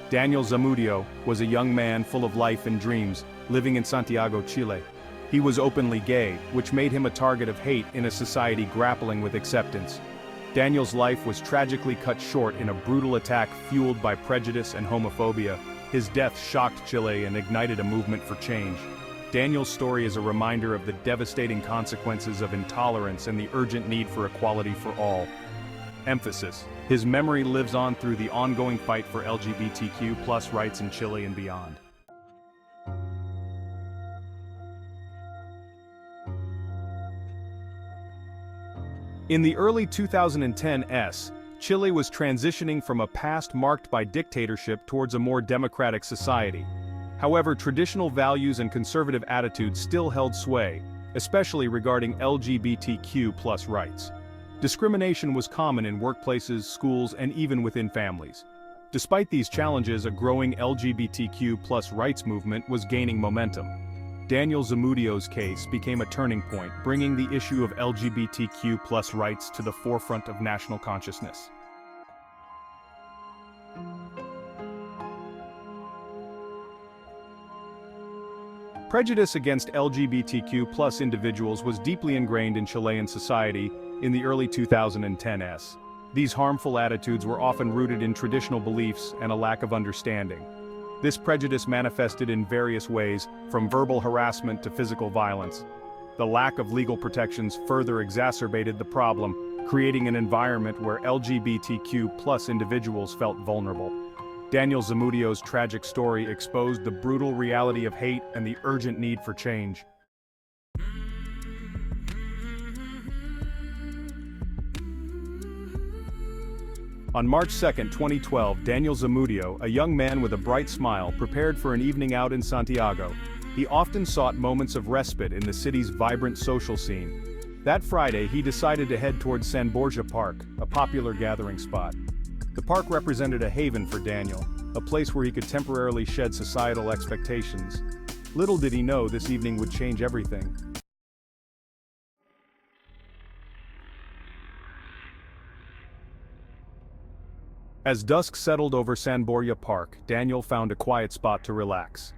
Daniel Zamudio was a young man full of life and dreams, living in Santiago, Chile. He was openly gay, which made him a target of hate in a society grappling with acceptance. Daniel's life was tragically cut short in a brutal attack fueled by prejudice and homophobia. His death shocked Chile and ignited a movement for change. Daniel's story is a reminder of the devastating consequences of intolerance and the urgent need for equality for all. Emphasis: his memory lives on through the ongoing fight for LGBTQ+ rights in Chile and beyond. In the early 2010s, Chile was transitioning from a past marked by dictatorship towards a more democratic society. However, traditional values and conservative attitudes still held sway, especially regarding LGBTQ+ rights. Discrimination was common in workplaces, schools, and even within families. Despite these challenges, a growing LGBTQ+ rights movement was gaining momentum. Daniel Zamudio's case became a turning point, bringing the issue of LGBTQ+ rights to the forefront of national consciousness. Prejudice against LGBTQ+ individuals was deeply ingrained in Chilean society in the early 2010s. These harmful attitudes were often rooted in traditional beliefs and a lack of understanding. This prejudice manifested in various ways, from verbal harassment to physical violence. The lack of legal protections further exacerbated the problem, creating an environment where LGBTQ+ individuals felt vulnerable. Daniel Zamudio's tragic story exposed the brutal reality of hate and the urgent need for change. On March 2, 2012, Daniel Zamudio, a young man with a bright smile, prepared for an evening out in Santiago. He often sought moments of respite in the city's vibrant social scene. That Friday, he decided to head towards San Borja Park, a popular gathering spot. The park represented a haven for Daniel, a place where he could temporarily shed societal expectations. Little did he know this evening would change everything. As dusk settled over San Borja Park, Daniel found a quiet spot to relax.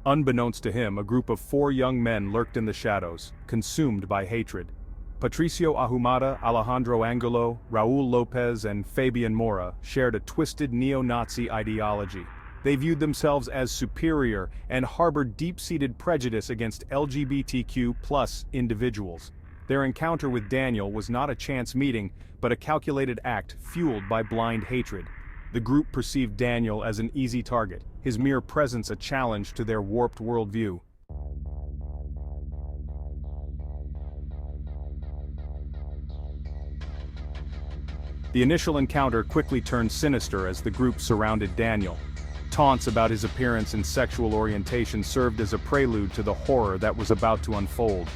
Unbeknownst to him, a group of 4 young men lurked in the shadows, consumed by hatred. Patricio Ahumada, Alejandro Angulo, Raul Lopez, and Fabian Mora shared a twisted neo-Nazi ideology. They viewed themselves as superior and harbored deep-seated prejudice against LGBTQ+ individuals. Their encounter with Daniel was not a chance meeting, but a calculated act fueled by blind hatred. The group perceived Daniel as an easy target, his mere presence a challenge to their warped worldview. The initial encounter quickly turned sinister as the group surrounded Daniel. Taunts about his appearance and sexual orientation served as a prelude to the horror that was about to unfold.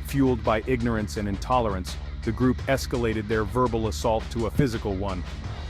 Fueled by ignorance and intolerance, the group escalated their verbal assault to a physical one.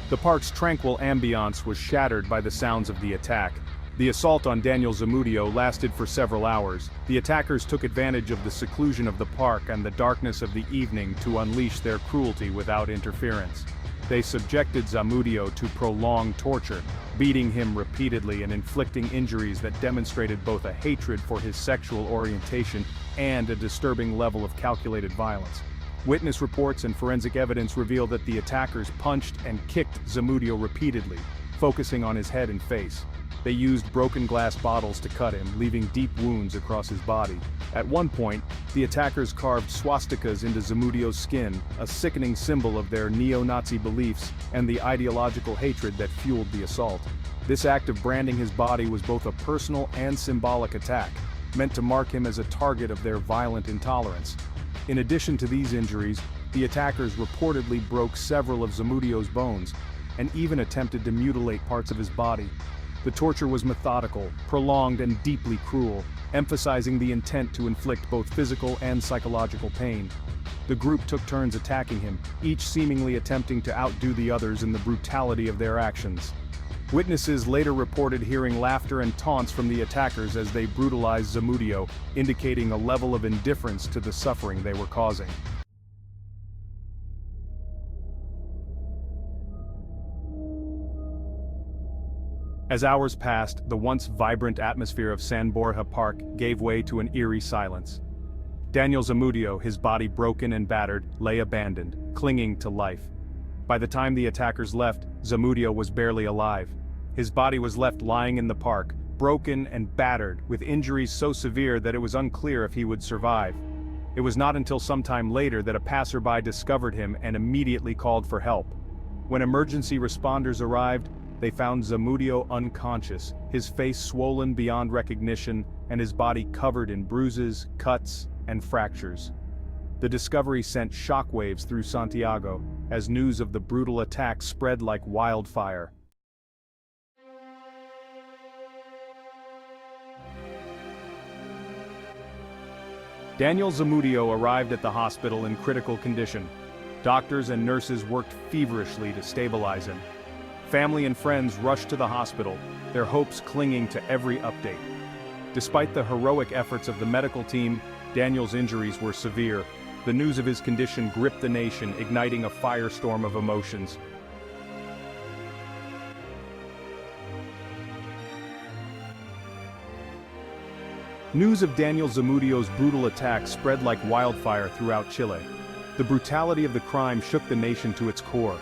The park's tranquil ambiance was shattered by the sounds of the attack. The assault on Daniel Zamudio lasted for several hours. The attackers took advantage of the seclusion of the park and the darkness of the evening to unleash their cruelty without interference. They subjected Zamudio to prolonged torture, beating him repeatedly and inflicting injuries that demonstrated both a hatred for his sexual orientation and a disturbing level of calculated violence. Witness reports and forensic evidence reveal that the attackers punched and kicked Zamudio repeatedly, focusing on his head and face. They used broken glass bottles to cut him, leaving deep wounds across his body. At one point, the attackers carved swastikas into Zamudio's skin, a sickening symbol of their neo-Nazi beliefs and the ideological hatred that fueled the assault. This act of branding his body was both a personal and symbolic attack, meant to mark him as a target of their violent intolerance. In addition to these injuries, the attackers reportedly broke several of Zamudio's bones, and even attempted to mutilate parts of his body. The torture was methodical, prolonged, and deeply cruel, emphasizing the intent to inflict both physical and psychological pain. The group took turns attacking him, each seemingly attempting to outdo the others in the brutality of their actions. Witnesses later reported hearing laughter and taunts from the attackers as they brutalized Zamudio, indicating a level of indifference to the suffering they were causing. As hours passed, the once vibrant atmosphere of San Borja Park gave way to an eerie silence. Daniel Zamudio, his body broken and battered, lay abandoned, clinging to life. By the time the attackers left, Zamudio was barely alive. His body was left lying in the park, broken and battered, with injuries so severe that it was unclear if he would survive. It was not until some time later that a passerby discovered him and immediately called for help. When emergency responders arrived, they found Zamudio unconscious, his face swollen beyond recognition, and his body covered in bruises, cuts, and fractures. The discovery sent shockwaves through Santiago, as news of the brutal attack spread like wildfire. Daniel Zamudio arrived at the hospital in critical condition. Doctors and nurses worked feverishly to stabilize him. Family and friends rushed to the hospital, their hopes clinging to every update. Despite the heroic efforts of the medical team, Daniel's injuries were severe. The news of his condition gripped the nation, igniting a firestorm of emotions. News of Daniel Zamudio's brutal attack spread like wildfire throughout Chile. The brutality of the crime shook the nation to its core.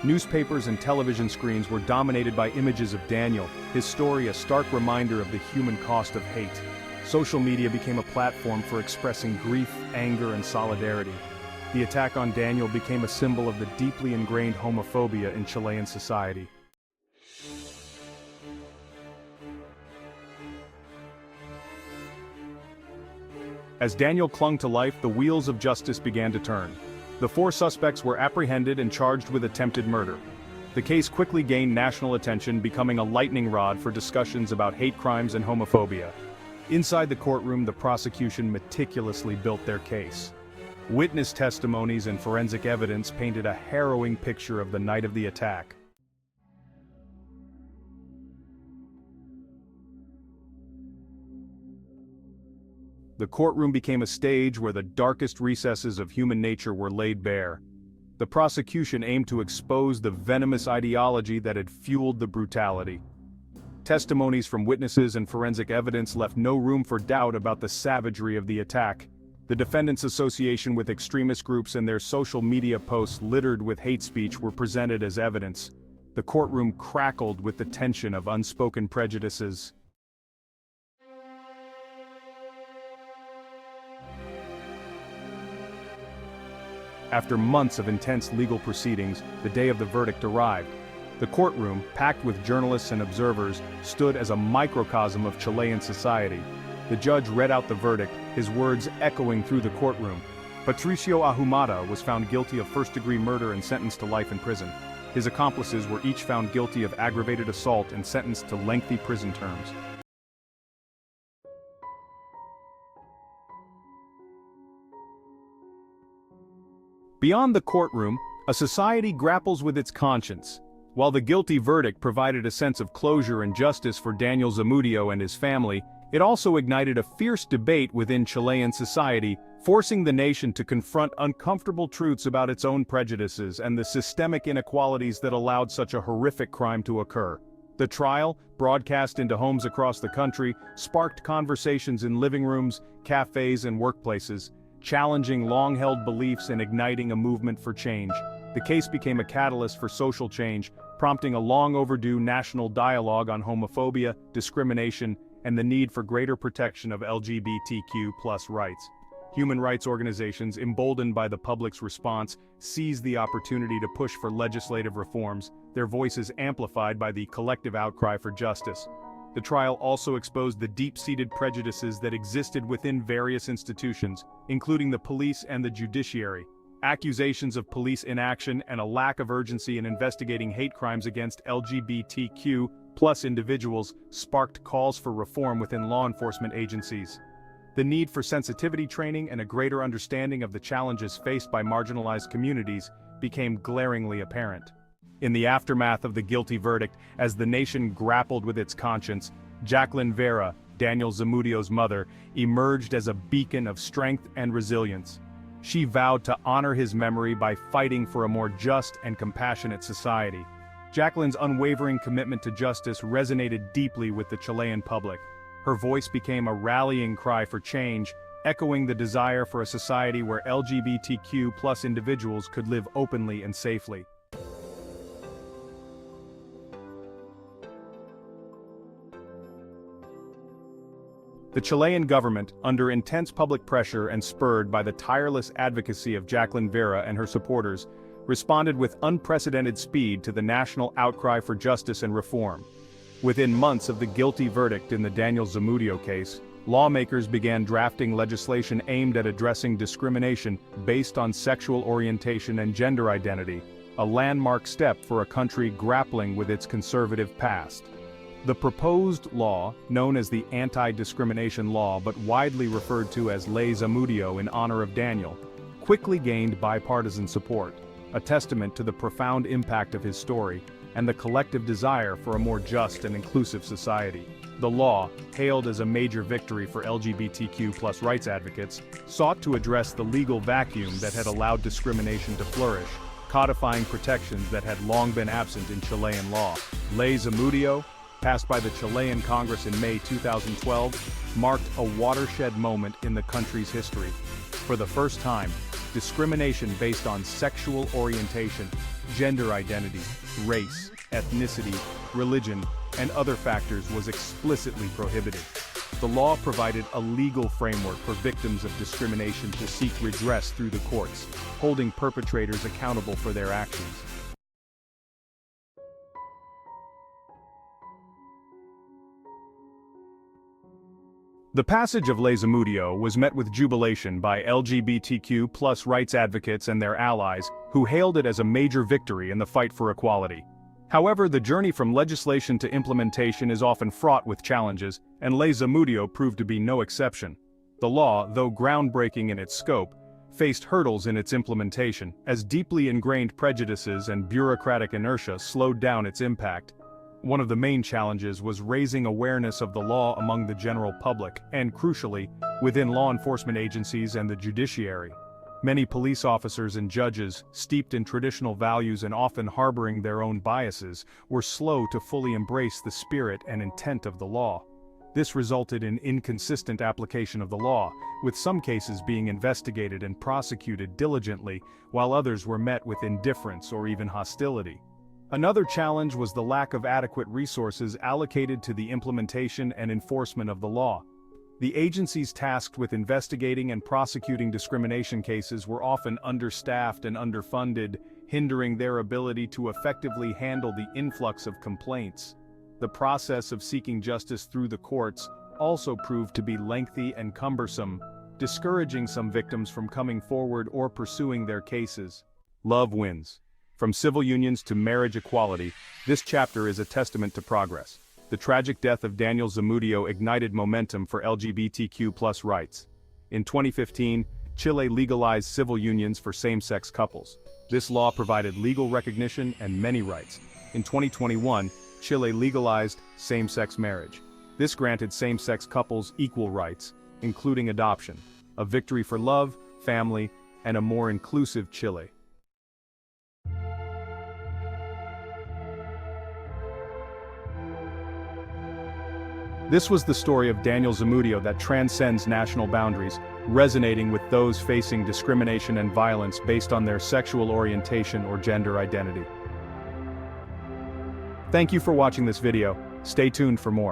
Newspapers and television screens were dominated by images of Daniel, his story a stark reminder of the human cost of hate. Social media became a platform for expressing grief, anger, and solidarity. The attack on Daniel became a symbol of the deeply ingrained homophobia in Chilean society. As Daniel clung to life, the wheels of justice began to turn. The 4 suspects were apprehended and charged with attempted murder. The case quickly gained national attention, becoming a lightning rod for discussions about hate crimes and homophobia. Inside the courtroom, the prosecution meticulously built their case. Witness testimonies and forensic evidence painted a harrowing picture of the night of the attack. The courtroom became a stage where the darkest recesses of human nature were laid bare. The prosecution aimed to expose the venomous ideology that had fueled the brutality. Testimonies from witnesses and forensic evidence left no room for doubt about the savagery of the attack. The defendants' association with extremist groups and their social media posts littered with hate speech were presented as evidence. The courtroom crackled with the tension of unspoken prejudices. After months of intense legal proceedings, the day of the verdict arrived. The courtroom, packed with journalists and observers, stood as a microcosm of Chilean society. The judge read out the verdict, his words echoing through the courtroom. Patricio Ahumada was found guilty of first-degree murder and sentenced to life in prison. His accomplices were each found guilty of aggravated assault and sentenced to lengthy prison terms. Beyond the courtroom, a society grapples with its conscience. While the guilty verdict provided a sense of closure and justice for Daniel Zamudio and his family, it also ignited a fierce debate within Chilean society, forcing the nation to confront uncomfortable truths about its own prejudices and the systemic inequalities that allowed such a horrific crime to occur. The trial, broadcast into homes across the country, sparked conversations in living rooms, cafes, and workplaces, challenging long-held beliefs and igniting a movement for change. The case became a catalyst for social change, prompting a long-overdue national dialogue on homophobia, discrimination, and the need for greater protection of LGBTQ+ rights. Human rights organizations, emboldened by the public's response, seized the opportunity to push for legislative reforms, their voices amplified by the collective outcry for justice. The trial also exposed the deep-seated prejudices that existed within various institutions, including the police and the judiciary. Accusations of police inaction and a lack of urgency in investigating hate crimes against LGBTQ+ individuals sparked calls for reform within law enforcement agencies. The need for sensitivity training and a greater understanding of the challenges faced by marginalized communities became glaringly apparent. In the aftermath of the guilty verdict, as the nation grappled with its conscience, Jacqueline Vera, Daniel Zamudio's mother, emerged as a beacon of strength and resilience. She vowed to honor his memory by fighting for a more just and compassionate society. Jacqueline's unwavering commitment to justice resonated deeply with the Chilean public. Her voice became a rallying cry for change, echoing the desire for a society where LGBTQ+ individuals could live openly and safely. The Chilean government, under intense public pressure and spurred by the tireless advocacy of Jacqueline Vera and her supporters, responded with unprecedented speed to the national outcry for justice and reform. Within months of the guilty verdict in the Daniel Zamudio case, lawmakers began drafting legislation aimed at addressing discrimination based on sexual orientation and gender identity, a landmark step for a country grappling with its conservative past. The proposed law, known as the anti-discrimination law but widely referred to as Ley Zamudio in honor of Daniel, quickly gained bipartisan support, a testament to the profound impact of his story and the collective desire for a more just and inclusive society. The law, hailed as a major victory for LGBTQ+ rights advocates, sought to address the legal vacuum that had allowed discrimination to flourish, codifying protections that had long been absent in Chilean law. Ley Zamudio, passed by the Chilean Congress in May 2012, marked a watershed moment in the country's history. For the first time, discrimination based on sexual orientation, gender identity, race, ethnicity, religion, and other factors was explicitly prohibited. The law provided a legal framework for victims of discrimination to seek redress through the courts, holding perpetrators accountable for their actions. The passage of Ley Zamudio was met with jubilation by LGBTQ+ rights advocates and their allies, who hailed it as a major victory in the fight for equality. However, the journey from legislation to implementation is often fraught with challenges, and Ley Zamudio proved to be no exception. The law, though groundbreaking in its scope, faced hurdles in its implementation, as deeply ingrained prejudices and bureaucratic inertia slowed down its impact. One of the main challenges was raising awareness of the law among the general public, and crucially, within law enforcement agencies and the judiciary. Many police officers and judges, steeped in traditional values and often harboring their own biases, were slow to fully embrace the spirit and intent of the law. This resulted in inconsistent application of the law, with some cases being investigated and prosecuted diligently, while others were met with indifference or even hostility. Another challenge was the lack of adequate resources allocated to the implementation and enforcement of the law. The agencies tasked with investigating and prosecuting discrimination cases were often understaffed and underfunded, hindering their ability to effectively handle the influx of complaints. The process of seeking justice through the courts also proved to be lengthy and cumbersome, discouraging some victims from coming forward or pursuing their cases. Love wins. From civil unions to marriage equality, this chapter is a testament to progress. The tragic death of Daniel Zamudio ignited momentum for LGBTQ+ rights. In 2015, Chile legalized civil unions for same-sex couples. This law provided legal recognition and many rights. In 2021, Chile legalized same-sex marriage. This granted same-sex couples equal rights, including adoption, a victory for love, family, and a more inclusive Chile. This was the story of Daniel Zamudio that transcends national boundaries, resonating with those facing discrimination and violence based on their sexual orientation or gender identity. Thank you for watching this video. Stay tuned for more.